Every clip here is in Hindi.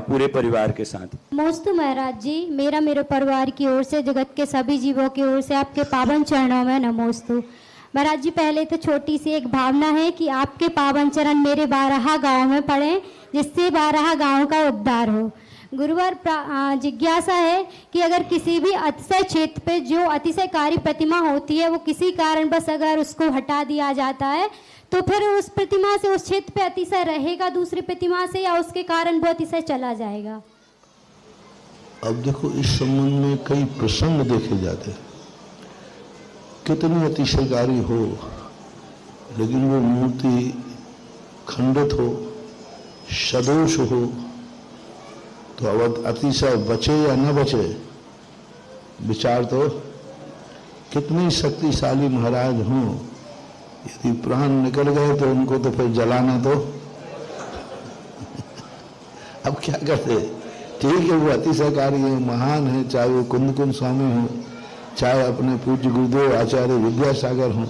पूरे परिवार के साथ। नमोस्तु महाराज जी, मेरे परिवार की ओर से, जगत के सभी जीवों की ओर से आपके पावन चरणों में नमोस्तु। महाराज जी, पहले तो छोटी सी एक भावना है कि आपके पावन चरण मेरे 12 गाँव में पड़े, जिससे 12 गाँव का उद्धार हो। गुरुवर, जिज्ञासा है कि अगर किसी भी अतिशय क्षेत्र पे जो अतिशयकारी प्रतिमा होती है, वो किसी कारणवश अगर उसको हटा दिया जाता है, तो फिर उस प्रतिमा से, उस क्षेत्र पे अतिशय रहेगा दूसरी प्रतिमा से, या उसके कारण वो अतिशय चला जाएगा? अब देखो, इस संबंध में कई प्रसंग देखे जाते हैं। कितनी अतिशयकारी हो, लेकिन वो मूर्ति खंडित हो, सदोष हो, तो अब अतिशय बचे या न बचे, विचार तो। कितने शक्तिशाली महाराज हों, यदि प्राण निकल गए तो उनको तो फिर जलाना तो अब क्या करते। ठीक है, वो अतिशयकारी है, महान है, चाहे वो कुंद स्वामी हो, चाहे अपने पूज्य गुरुदेव आचार्य विद्यासागर हों,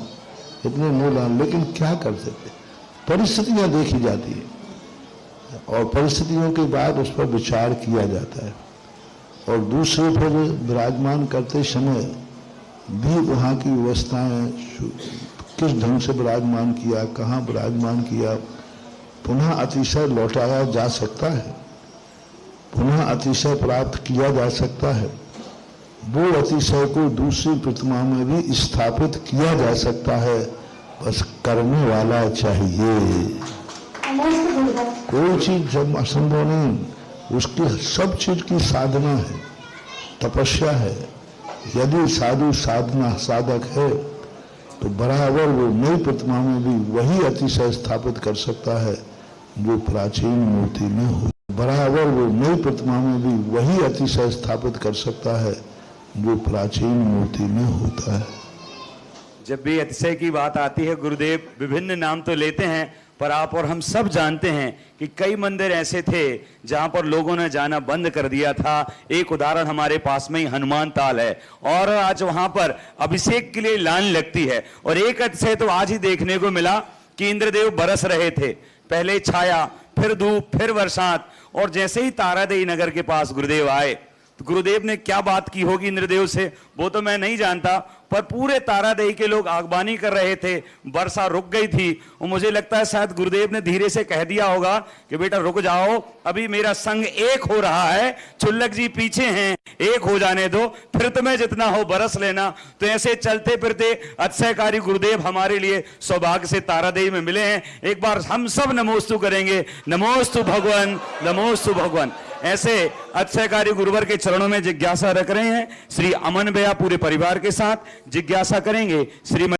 इतने मूलवान, लेकिन क्या कर सकते। परिस्थितियां देखी जाती है और परिस्थितियों के बाद उस पर विचार किया जाता है, और दूसरे पर विराजमान करते समय भी वहाँ की व्यवस्थाएं, किस ढंग से विराजमान किया, कहाँ विराजमान किया, पुनः अतिशय लौटाया जा सकता है, पुनः अतिशय प्राप्त किया जा सकता है। वो अतिशय को दूसरी प्रतिमा में भी स्थापित किया जा सकता है, बस करने वाला चाहिए। कोई चीज जब असंभव नहीं, उसकी सब चीज की साधना है, तपस्या है। यदि साधु साधना साधक है तो बराबर वो नई प्रतिमा में भी वही अतिशय स्थापित कर सकता है जो प्राचीन मूर्ति में हो। बराबर वो नई प्रतिमा में भी वही अतिशय स्थापित कर सकता है जो प्राचीन मूर्ति में होता है। जब भी अतिशय की बात आती है, गुरुदेव विभिन्न नाम तो लेते हैं, पर आप और हम सब जानते हैं कि कई मंदिर ऐसे थे जहां पर लोगों ने जाना बंद कर दिया था। एक उदाहरण हमारे पास में ही हनुमान ताल है, और आज वहां पर अभिषेक के लिए लाइन लगती है। और एक अतिशय तो आज ही देखने को मिला कि इंद्रदेव बरस रहे थे, पहले छाया, फिर धूप, फिर बरसात, और जैसे ही तारादेवी नगर के पास गुरुदेव आए तो गुरुदेव ने क्या बात की होगी इंद्रदेव से, वो तो मैं नहीं जानता, पर पूरे तारादेवी के लोग आगबानी कर रहे थे। वर्षा रुक गई थी, और मुझे लगता है शायद गुरुदेव ने धीरे से कह दिया होगा कि बेटा रुक जाओ, अभी मेरा संग एक हो रहा है, चुल्लक जी पीछे हैं, एक हो जाने दो, फिर तुम्हें जितना हो बरस लेना। तो ऐसे चलते फिरते अतिशयकारी गुरुदेव हमारे लिए सौभाग्य से तारादेवी में मिले हैं। एक बार हम सब नमोस्तु करेंगे, नमोस्तु भगवान, नमोस्तु भगवान। ऐसे अतिशयकारी गुरुवर के चरणों में जिज्ञासा रख रहे हैं। श्री अमन भैया पूरे परिवार के साथ जिज्ञासा करेंगे। श्री